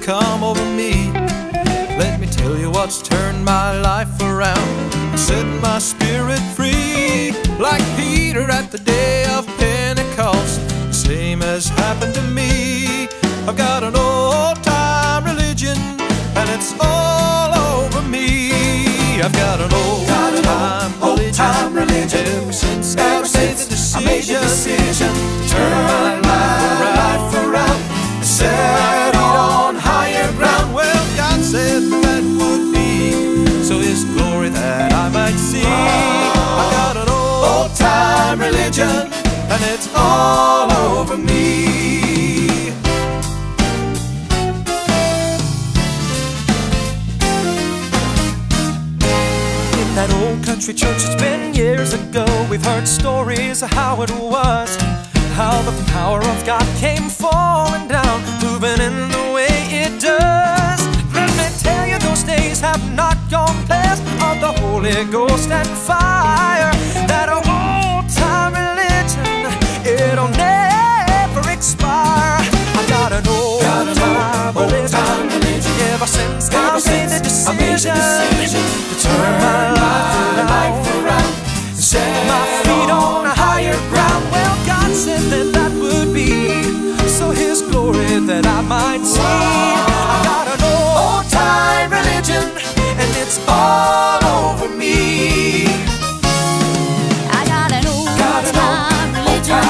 come over me. Let me tell you what's turned my life around and set my spirit free. Like Peter at the day of Pentecost, the same has happened to me. I've got an old-time religion and it's all over me. I've got an old-time religion ever since I made the decision to turn my life around and set on higher ground. Well, God said that would be so His glory that I might see. I've got an old-time religion and it's all over me. That old country church, it's been years ago. We've heard stories of how it was, how the power of God came falling down, moving in the way it does. Let me tell you, those days have not gone past of the Holy Ghost and fire. That old-time religion, it'll never expire. I've got an old-time religion ever since I made the decision to turn my life around and set my feet on a higher ground. Well, God said that that would be so His glory that I might see. I got an old-time religion and it's all over me. I got an old-time religion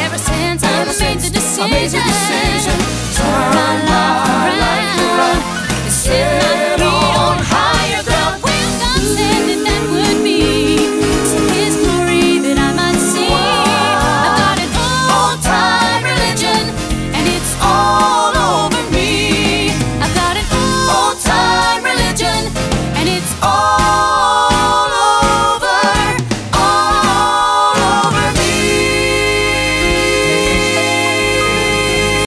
ever since I made the decision